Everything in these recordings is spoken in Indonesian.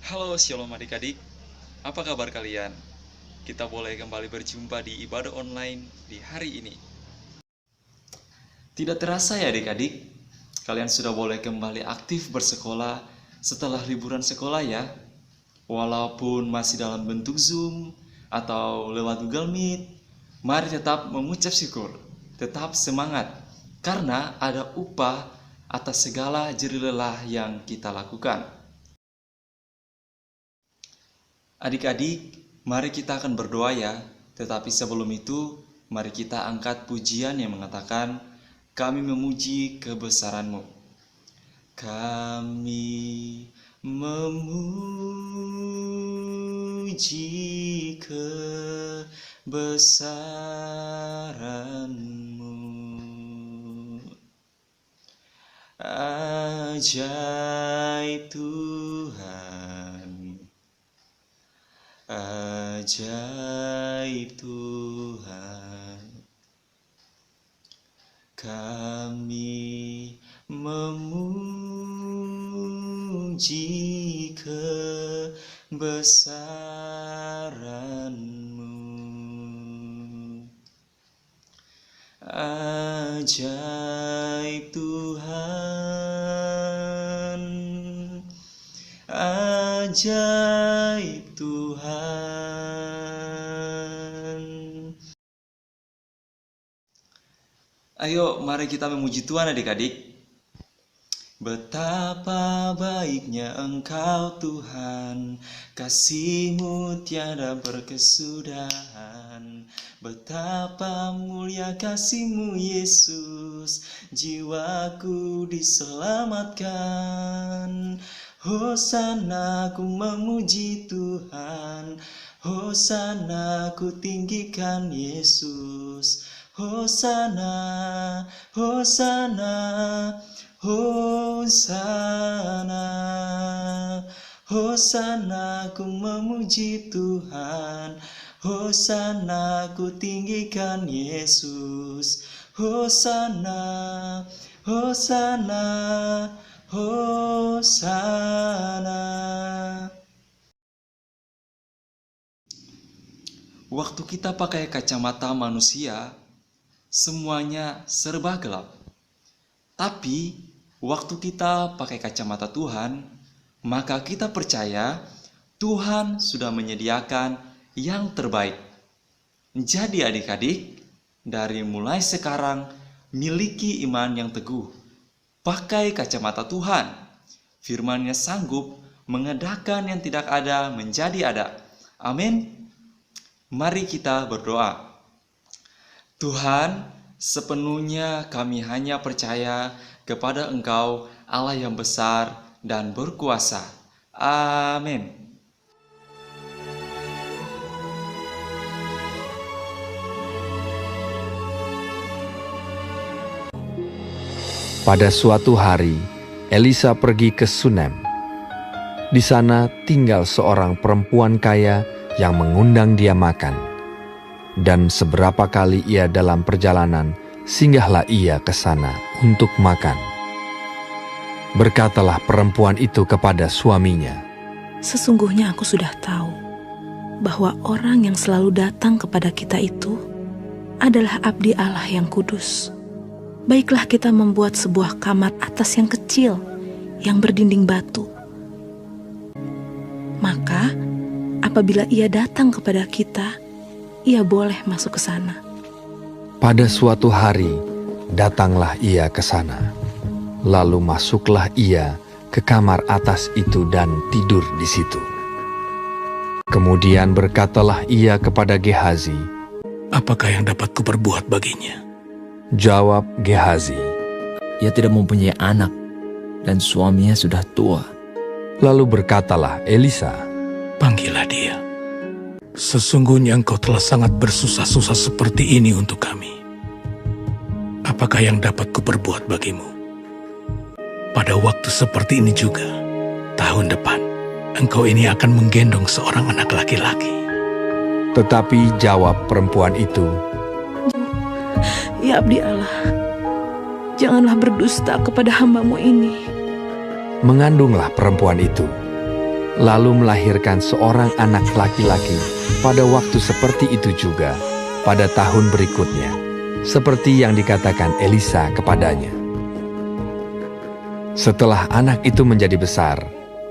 Halo Shalom adik-adik, apa kabar kalian? Kita boleh kembali berjumpa di ibadah online di hari ini. Tidak terasa ya adik-adik, kalian sudah boleh kembali aktif bersekolah setelah liburan sekolah ya. Walaupun masih dalam bentuk Zoom atau lewat Google Meet, mari tetap mengucap syukur, tetap semangat, karena ada upah atas segala jerih lelah yang kita lakukan. Adik-adik, mari kita akan berdoa ya. Tetapi sebelum itu, mari kita angkat pujian yang mengatakan, kami memuji kebesaran-Mu. Kami memuji kebesaran-Mu. Ajaib Tuhan, ajaib Tuhan, kami memuji kebesaran-Mu. Ajaib Tuhan, ajaib Tuhan. Ayo, mari kita memuji Tuhan adik-adik. Betapa baiknya Engkau Tuhan, kasih-Mu tiada berkesudahan. Betapa mulia kasih-Mu Yesus, jiwaku diselamatkan. Hosana ku memuji Tuhan, Hosana ku tinggikan Yesus. Hosana, Hosana, Hosana, Hosana ku memuji Tuhan, Hosana ku tinggikan Yesus. Hosana, Hosana, Hosana. Waktu kita pakai kacamata manusia, semuanya serba gelap. Tapi waktu kita pakai kacamata Tuhan, maka kita percaya Tuhan sudah menyediakan yang terbaik. Jadi adik-adik, dari mulai sekarang miliki iman yang teguh. Pakai kacamata Tuhan. Firman-Nya sanggup mengadakan yang tidak ada menjadi ada. Amin. Mari kita berdoa. Tuhan, sepenuhnya kami hanya percaya kepada Engkau, Allah yang besar dan berkuasa. Amin. Pada suatu hari, Elisa pergi ke Sunem. Di sana tinggal seorang perempuan kaya yang mengundang dia makan. Dan seberapa kali ia dalam perjalanan, singgahlah ia ke sana untuk makan. Berkatalah perempuan itu kepada suaminya, "Sesungguhnya aku sudah tahu bahwa orang yang selalu datang kepada kita itu adalah abdi Allah yang kudus. Baiklah kita membuat sebuah kamar atas yang kecil, yang berdinding batu. Maka, apabila ia datang kepada kita, ia boleh masuk ke sana." Pada suatu hari, datanglah ia ke sana. Lalu masuklah ia ke kamar atas itu dan tidur di situ. Kemudian berkatalah ia kepada Gehazi, "Apakah yang dapat kuperbuat baginya?" Jawab Gehazi. Ia tidak mempunyai anak, dan suaminya sudah tua. Lalu berkatalah Elisa, "Panggillah dia. Sesungguhnya engkau telah sangat bersusah-susah seperti ini untuk kami. Apakah yang dapat kuperbuat bagimu? Pada waktu seperti ini juga, tahun depan, engkau ini akan menggendong seorang anak laki-laki." Tetapi jawab perempuan itu, "Ya abdi Allah, janganlah berdusta kepada hamba-Mu ini." Mengandunglah perempuan itu. lalu melahirkan seorang anak laki-laki pada waktu seperti itu juga pada tahun berikutnya, seperti yang dikatakan Elisa kepadanya. Setelah anak itu menjadi besar,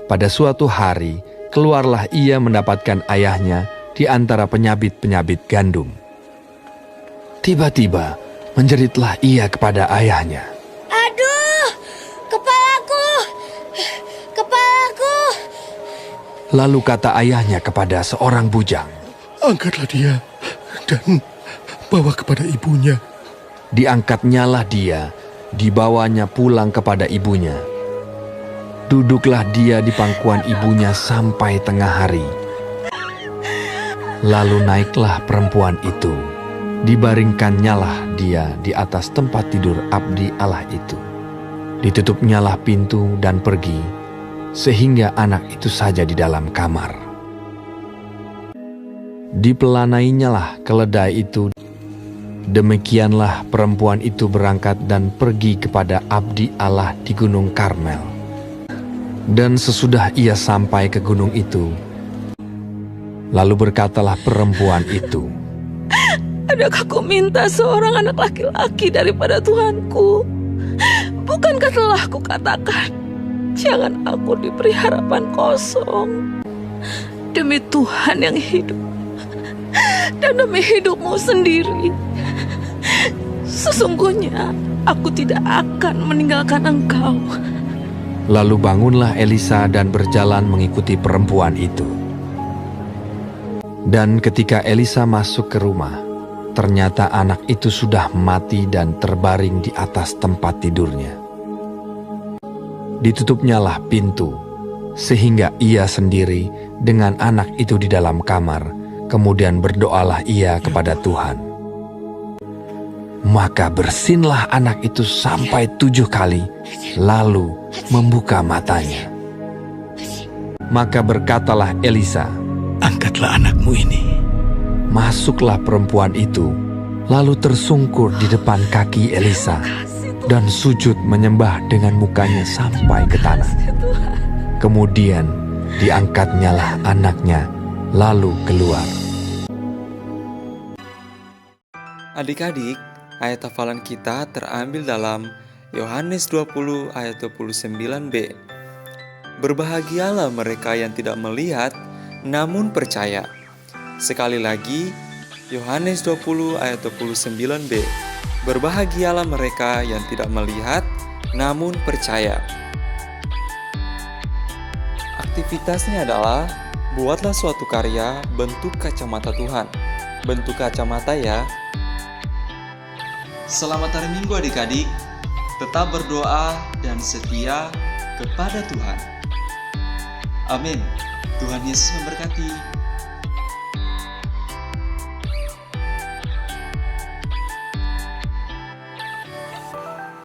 pada suatu hari keluarlah ia mendapatkan ayahnya di antara penyabit-penyabit gandum. Tiba-tiba menjeritlah ia kepada ayahnya. Aduh, kepalaku, kepalaku. Lalu kata ayahnya kepada seorang bujang, Angkatlah dia dan bawa kepada ibunya. diangkatnyalah dia, dibawanya pulang kepada ibunya. Duduklah dia di pangkuan ibunya sampai tengah hari. Lalu naiklah perempuan itu, dibaringkannyalah dia di atas tempat tidur abdi Allah itu. Ditutupnyalah pintu dan pergi, sehingga anak itu saja di dalam kamar. Dipelanainyalah keledai itu. Demikianlah perempuan itu berangkat dan pergi kepada abdi Allah di Gunung Karmel. Dan sesudah ia sampai ke gunung itu, lalu berkatalah perempuan itu, Adakah ku minta seorang anak laki-laki daripada Tuhanku? Bukankah telah kukatakan, jangan aku diberi harapan kosong. Demi Tuhan yang hidup, dan demi hidupmu sendiri, sesungguhnya aku tidak akan meninggalkan engkau. Lalu bangunlah Elisa dan berjalan mengikuti perempuan itu. Dan ketika Elisa masuk ke rumah, ternyata anak itu sudah mati dan terbaring di atas tempat tidurnya. Ditutupnyalah pintu, sehingga ia sendiri dengan anak itu di dalam kamar. Kemudian berdoalah ia kepada Tuhan. Maka bersinlah anak itu sampai 7 kali, lalu membuka matanya. Maka berkatalah Elisa, Angkatlah anakmu ini. masuklah perempuan itu, lalu tersungkur di depan kaki Elisa, dan sujud menyembah dengan mukanya sampai ke tanah. Kemudian diangkatnyalah anaknya, lalu keluar. Adik-adik, ayat hafalan kita terambil dalam Yohanes 20 ayat 29b. Berbahagialah mereka yang tidak melihat, namun percaya. Sekali lagi, Yohanes 20 ayat 29b. Berbahagialah mereka yang tidak melihat, namun percaya. Aktivitasnya adalah, buatlah suatu karya bentuk kacamata Tuhan. Bentuk kacamata ya. Selamat hari Minggu adik-adik. Tetap berdoa dan setia kepada Tuhan. Amin. Tuhan Yesus memberkati.